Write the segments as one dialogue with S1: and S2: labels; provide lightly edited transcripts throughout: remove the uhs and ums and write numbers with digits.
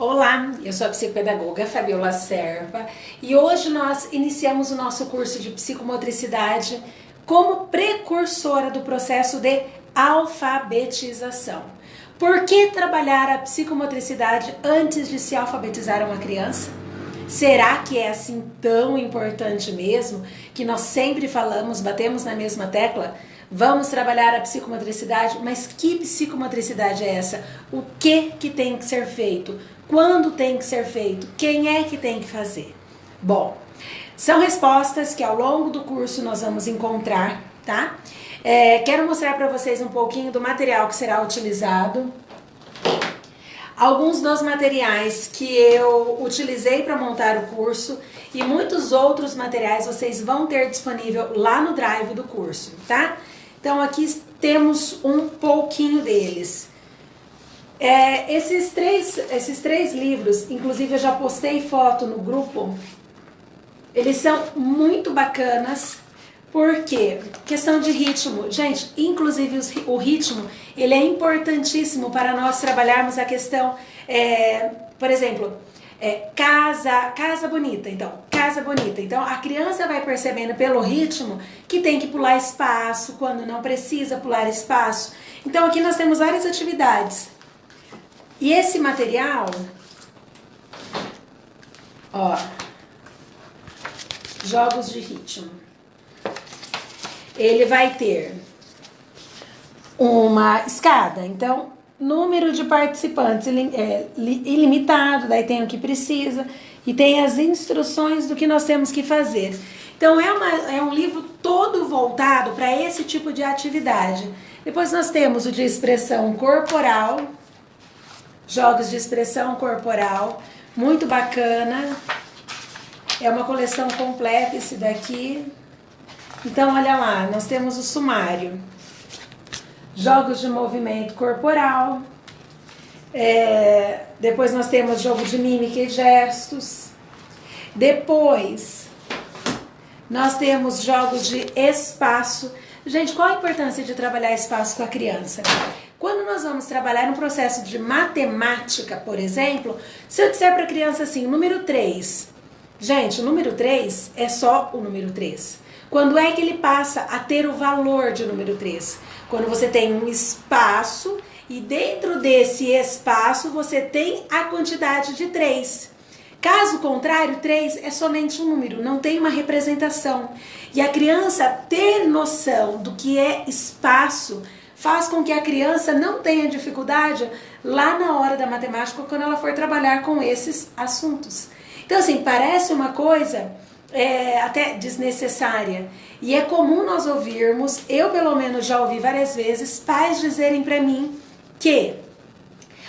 S1: Olá, eu sou a psicopedagoga Fabiola Serpa e hoje nós iniciamos o nosso curso de psicomotricidade como precursora do processo de alfabetização. Por que trabalhar a psicomotricidade antes de se alfabetizar uma criança? Será que é assim tão importante mesmo que nós sempre falamos, batemos na mesma tecla? Vamos trabalhar a psicomotricidade, mas que psicomotricidade é essa? O que tem que ser feito? Quando tem que ser feito? Quem é que tem que fazer? Bom, são respostas que ao longo do curso nós vamos encontrar, tá? Quero mostrar para vocês um pouquinho do material que será utilizado. Alguns dos materiais que eu utilizei para montar o curso e muitos outros materiais vocês vão ter disponível lá no drive do curso, tá? Então aqui temos um pouquinho deles. Esses três livros, inclusive eu já postei foto no grupo, eles são muito bacanas. Por quê? Questão de ritmo. Gente, inclusive o ritmo, ele é importantíssimo para nós trabalharmos a questão, por exemplo, casa bonita. Então, casa bonita. Então, a criança vai percebendo pelo ritmo que tem que pular espaço, quando não precisa pular espaço. Então, aqui nós temos várias atividades. E esse material, ó, jogos de ritmo. Ele vai ter uma escada, então número de participantes ilimitado, daí tem o que precisa e tem as instruções do que nós temos que fazer. Então é um livro todo voltado para esse tipo de atividade. Depois nós temos o de expressão corporal, jogos de expressão corporal, muito bacana. É uma coleção completa esse daqui. Então, olha lá, nós temos o sumário, jogos de movimento corporal, depois nós temos jogo de mímica e gestos, depois nós temos jogos de espaço. Gente, qual a importância de trabalhar espaço com a criança? Quando nós vamos trabalhar no processo de matemática, por exemplo, se eu disser para a criança assim, o número 3, gente, o número 3 é só o número 3. Quando é que ele passa a ter o valor de número 3? Quando você tem um espaço e dentro desse espaço você tem a quantidade de 3. Caso contrário, 3 é somente um número, não tem uma representação. E a criança ter noção do que é espaço faz com que a criança não tenha dificuldade lá na hora da matemática quando ela for trabalhar com esses assuntos. Então assim, parece uma coisa até desnecessária. E é comum nós ouvirmos, eu pelo menos já ouvi várias vezes, pais dizerem para mim que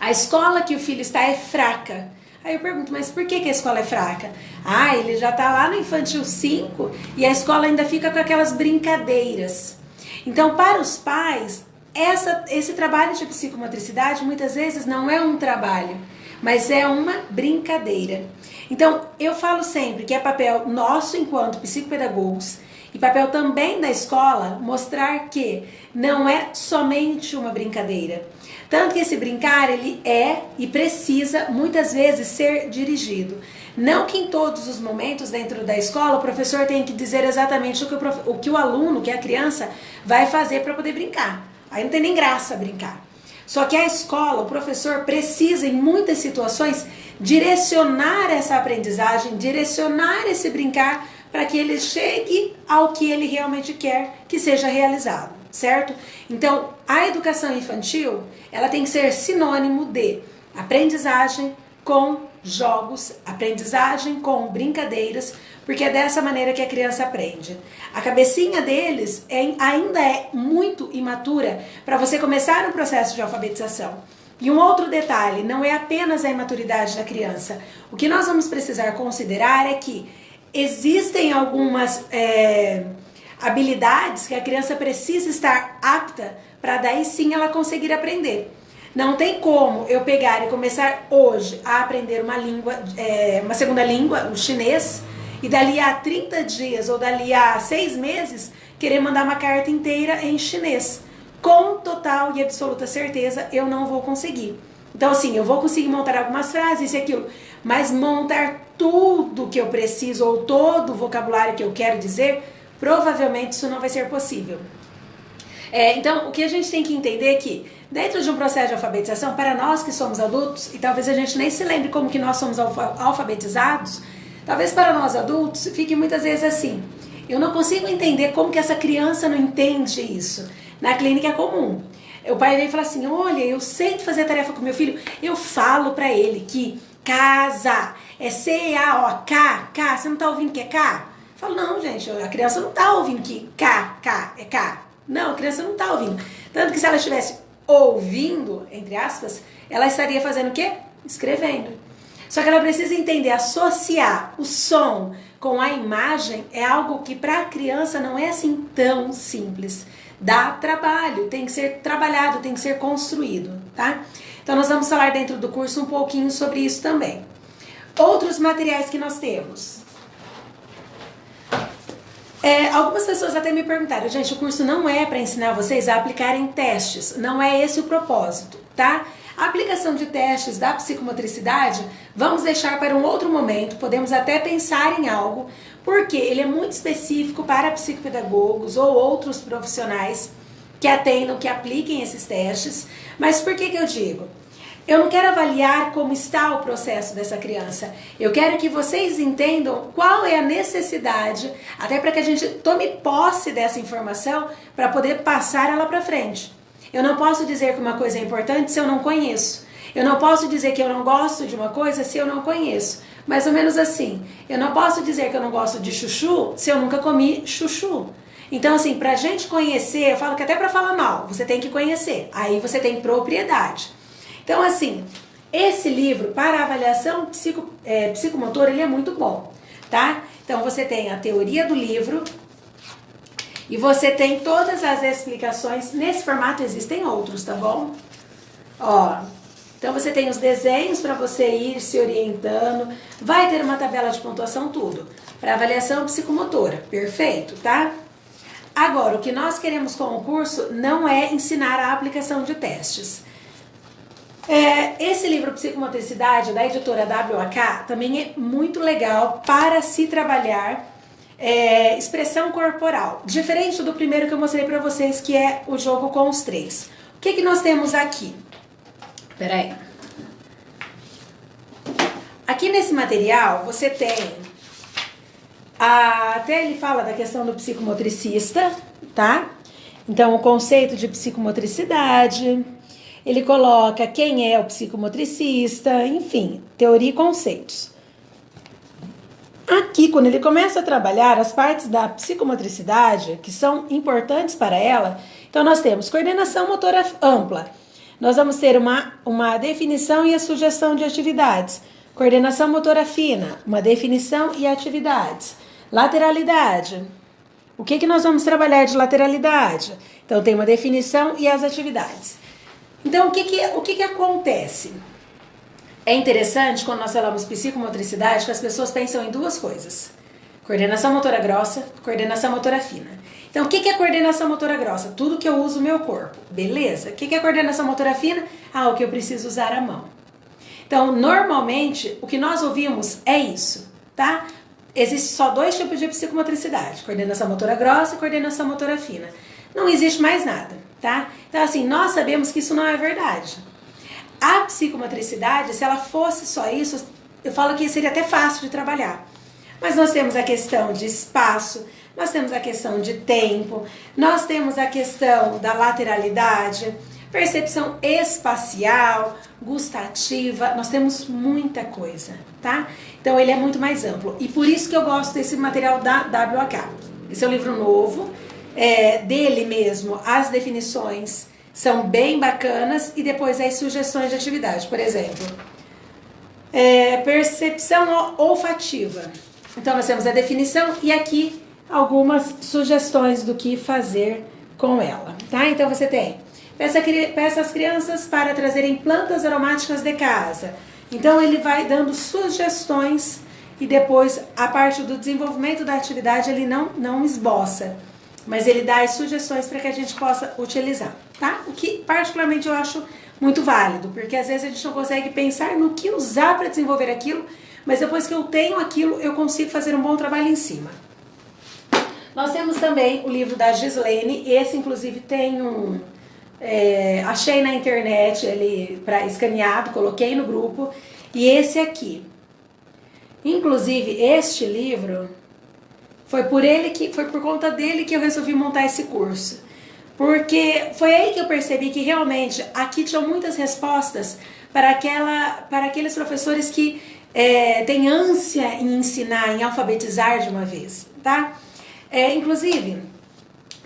S1: a escola que o filho está é fraca. Aí eu pergunto, mas por que a escola é fraca? Ah, ele já está lá no infantil 5 e a escola ainda fica com aquelas brincadeiras. Então, para os pais, esse trabalho de psicomotricidade muitas vezes não é um trabalho, mas é uma brincadeira. Então, eu falo sempre que é papel nosso enquanto psicopedagogos e papel também da escola mostrar que não é somente uma brincadeira. Tanto que esse brincar, ele é e precisa muitas vezes ser dirigido. Não que em todos os momentos dentro da escola o professor tenha que dizer exatamente o que o aluno, que a criança, vai fazer para poder brincar. Aí não tem nem graça brincar. Só que a escola, o professor precisa em muitas situações direcionar essa aprendizagem, direcionar esse brincar para que ele chegue ao que ele realmente quer que seja realizado, certo? Então, a educação infantil, ela tem que ser sinônimo de aprendizagem com jogos, aprendizagem com brincadeiras, porque é dessa maneira que a criança aprende. A cabecinha deles ainda é muito imatura para você começar o processo de alfabetização. E um outro detalhe, não é apenas a imaturidade da criança. O que nós vamos precisar considerar é que existem algumas habilidades que a criança precisa estar apta para daí sim ela conseguir aprender. Não tem como eu pegar e começar hoje a aprender uma língua, uma segunda língua, o chinês, e dali a 30 dias ou dali a 6 meses querer mandar uma carta inteira em chinês. Com total e absoluta certeza eu não vou conseguir. Então, assim, eu vou conseguir montar algumas frases, isso e aquilo, mas montar tudo que eu preciso ou todo o vocabulário que eu quero dizer, provavelmente isso não vai ser possível. Então, o que a gente tem que entender é que, dentro de um processo de alfabetização, para nós que somos adultos, e talvez a gente nem se lembre como que nós somos alfabetizados, talvez para nós adultos fique muitas vezes assim, eu não consigo entender como que essa criança não entende isso. Na clínica é comum. O pai vem e fala assim, olha, eu sei fazer tarefa com meu filho, eu falo para ele que casa é C-A-O, K, você não tá ouvindo que é K? Eu falo, não, gente, a criança não tá ouvindo que K é K. Não, a criança não tá ouvindo. Tanto que se ela estivesse ouvindo, entre aspas, ela estaria fazendo o quê? Escrevendo. Só que ela precisa entender, associar o som com a imagem é algo que para a criança não é assim tão simples. Dá trabalho, tem que ser trabalhado, tem que ser construído, tá? Então nós vamos falar dentro do curso um pouquinho sobre isso também. Outros materiais que nós temos. Algumas pessoas até me perguntaram, gente, o curso não é para ensinar vocês a aplicarem testes, não é esse o propósito, tá? A aplicação de testes da psicomotricidade, vamos deixar para um outro momento, podemos até pensar em algo, porque ele é muito específico para psicopedagogos ou outros profissionais que atendam, que apliquem esses testes. Mas por que eu digo? Eu não quero avaliar como está o processo dessa criança. Eu quero que vocês entendam qual é a necessidade, até para que a gente tome posse dessa informação para poder passar ela para frente. Eu não posso dizer que uma coisa é importante se eu não conheço. Eu não posso dizer que eu não gosto de uma coisa se eu não conheço. Mais ou menos assim. Eu não posso dizer que eu não gosto de chuchu se eu nunca comi chuchu. Então, assim, pra gente conhecer, eu falo que até pra falar mal, você tem que conhecer. Aí você tem propriedade. Então, assim, esse livro para avaliação psicomotora, ele é muito bom, tá? Então, você tem a teoria do livro e você tem todas as explicações. Nesse formato existem outros, tá bom? Ó, então você tem os desenhos para você ir se orientando. Vai ter uma tabela de pontuação, tudo. Para avaliação psicomotora, perfeito, tá? Agora, o que nós queremos com o curso não é ensinar a aplicação de testes. Esse livro Psicomotricidade, da editora WAK, também é muito legal para se trabalhar expressão corporal. Diferente do primeiro que eu mostrei para vocês, que é o jogo com os três. O que nós temos aqui? Peraí. Aqui nesse material você tem, até ele fala da questão do psicomotricista, tá? Então o conceito de psicomotricidade, ele coloca quem é o psicomotricista, enfim, teoria e conceitos. Aqui, quando ele começa a trabalhar as partes da psicomotricidade, que são importantes para ela, então nós temos coordenação motora ampla. Nós vamos ter uma definição e a sugestão de atividades. Coordenação motora fina, uma definição e atividades. Lateralidade. O que nós vamos trabalhar de lateralidade? Então, tem uma definição e as atividades. Então, o que acontece? É interessante, quando nós falamos psicomotricidade, que as pessoas pensam em duas coisas. Coordenação motora grossa, coordenação motora fina. Então, o que é coordenação motora grossa? Tudo que eu uso o meu corpo, beleza? O que é coordenação motora fina? O que eu preciso usar a mão. Então, normalmente, o que nós ouvimos é isso, tá? Existem só dois tipos de psicomotricidade, coordenação motora grossa e coordenação motora fina. Não existe mais nada, tá? Então, assim, nós sabemos que isso não é verdade. A psicomotricidade, se ela fosse só isso, eu falo que seria até fácil de trabalhar. Mas nós temos a questão de espaço, nós temos a questão de tempo, nós temos a questão da lateralidade, percepção espacial, gustativa, nós temos muita coisa, tá? Então ele é muito mais amplo. E por isso que eu gosto desse material da WAK. Esse é um livro novo, dele mesmo, as definições são bem bacanas e depois as sugestões de atividade. Por exemplo, percepção olfativa. Então nós temos a definição e aqui algumas sugestões do que fazer com ela, tá? Então você tem, peça às crianças para trazerem plantas aromáticas de casa. Então ele vai dando sugestões e depois a parte do desenvolvimento da atividade ele não esboça, mas ele dá as sugestões para que a gente possa utilizar, tá? O que particularmente eu acho muito válido, porque às vezes a gente não consegue pensar no que usar para desenvolver aquilo, mas depois que eu tenho aquilo, eu consigo fazer um bom trabalho em cima. Nós temos também o livro da Gislene, esse inclusive tem achei na internet ele escaneado, coloquei no grupo, e esse aqui. Inclusive este livro foi por conta dele que eu resolvi montar esse curso. Porque foi aí que eu percebi que realmente aqui tinham muitas respostas para aqueles professores que têm ânsia em ensinar, em alfabetizar de uma vez, tá? Inclusive,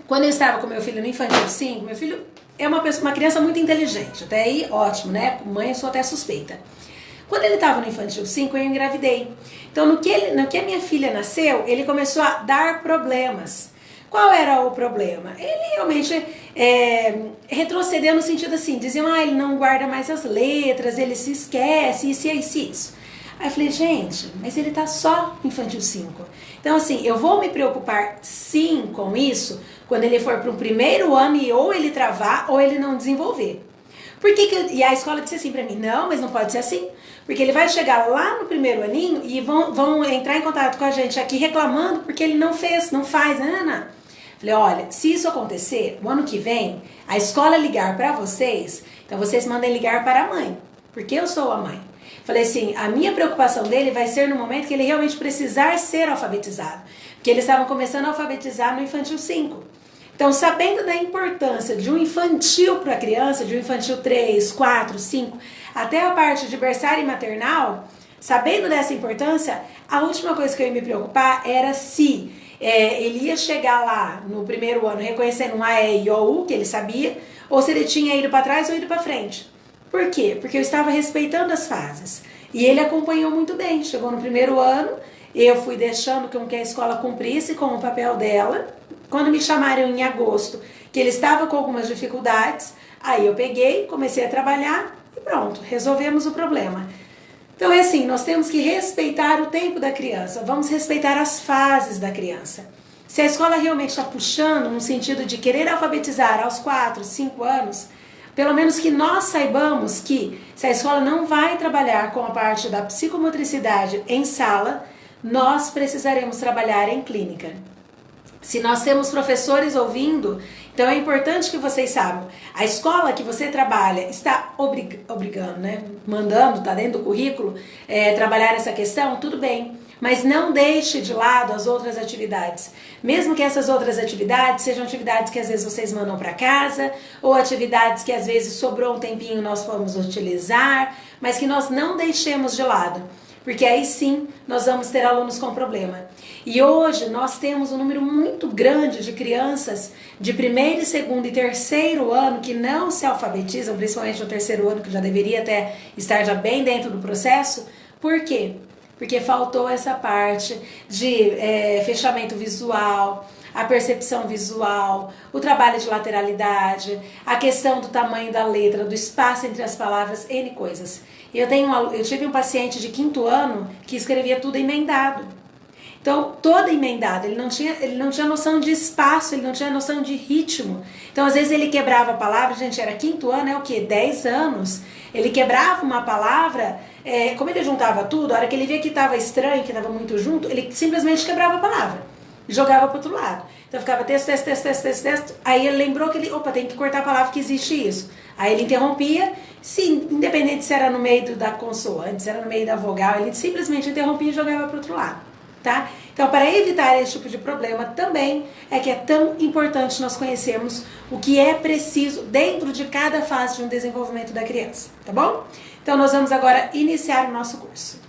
S1: quando eu estava com meu filho no Infantil 5, meu filho é uma criança muito inteligente, até aí ótimo, né? Mãe, eu sou até suspeita. Quando ele estava no Infantil 5, eu engravidei. Então, no que a minha filha nasceu, ele começou a dar problemas. Qual era o problema? Ele realmente retrocedeu no sentido assim, diziam, ele não guarda mais as letras, ele se esquece, isso. Aí eu falei, gente, mas ele tá só no Infantil 5. Então assim, eu vou me preocupar sim com isso, quando ele for para o primeiro ano e ou ele travar ou ele não desenvolver. E a escola disse assim pra mim, não, mas não pode ser assim, porque ele vai chegar lá no primeiro aninho e vão entrar em contato com a gente aqui reclamando porque ele não faz, Ana. Falei, olha, se isso acontecer, o ano que vem, a escola ligar pra vocês, então vocês mandem ligar para a mãe, porque eu sou a mãe. Falei assim, a minha preocupação dele vai ser no momento que ele realmente precisar ser alfabetizado, porque eles estavam começando a alfabetizar no Infantil 5. Então, sabendo da importância de um infantil para a criança, de um infantil 3, 4, 5, até a parte de berçário e maternal, sabendo dessa importância, a última coisa que eu ia me preocupar era se ele ia chegar lá no primeiro ano reconhecendo um A, E, I, O, U, que ele sabia, ou se ele tinha ido para trás ou ido para frente. Por quê? Porque eu estava respeitando as fases. E ele acompanhou muito bem. Chegou no primeiro ano, eu fui deixando com que a escola cumprisse com o papel dela. Quando me chamaram em agosto, que ele estava com algumas dificuldades, aí eu peguei, comecei a trabalhar e pronto, resolvemos o problema. Então é assim, nós temos que respeitar o tempo da criança, vamos respeitar as fases da criança. Se a escola realmente está puxando no sentido de querer alfabetizar aos 4, 5 anos, pelo menos que nós saibamos que se a escola não vai trabalhar com a parte da psicomotricidade em sala, nós precisaremos trabalhar em clínica. Se nós temos professores ouvindo, então é importante que vocês saibam, a escola que você trabalha está obrigando, né? Mandando, está dentro do currículo, trabalhar essa questão, tudo bem. Mas não deixe de lado as outras atividades. Mesmo que essas outras atividades sejam atividades que às vezes vocês mandam para casa, ou atividades que às vezes sobrou um tempinho nós vamos utilizar, mas que nós não deixemos de lado. Porque aí sim nós vamos ter alunos com problema. E hoje nós temos um número muito grande de crianças de primeiro, segundo e terceiro ano que não se alfabetizam, principalmente no terceiro ano, que já deveria até estar já bem dentro do processo. Por quê? Porque faltou essa parte de fechamento visual, a percepção visual, o trabalho de lateralidade, a questão do tamanho da letra, do espaço entre as palavras, N coisas. Eu tive um paciente de 5º ano que escrevia tudo emendado. Então, todo emendado, ele não tinha noção de espaço, ele não tinha noção de ritmo. Então, às vezes ele quebrava a palavra, gente, era 5º ano, é o quê? 10 anos. Ele quebrava uma palavra, como ele juntava tudo, a hora que ele via que estava estranho, que estava muito junto, ele simplesmente quebrava a palavra e jogava para o outro lado. Então, ficava texto, aí ele lembrou que tem que cortar a palavra que existe isso. Aí ele interrompia, sim, independente se era no meio da consoante, se era no meio da vogal, ele simplesmente interrompia e jogava para o outro lado. Tá? Então, para evitar esse tipo de problema, também é que é tão importante nós conhecermos o que é preciso dentro de cada fase de um desenvolvimento da criança, tá bom? Então, nós vamos agora iniciar o nosso curso.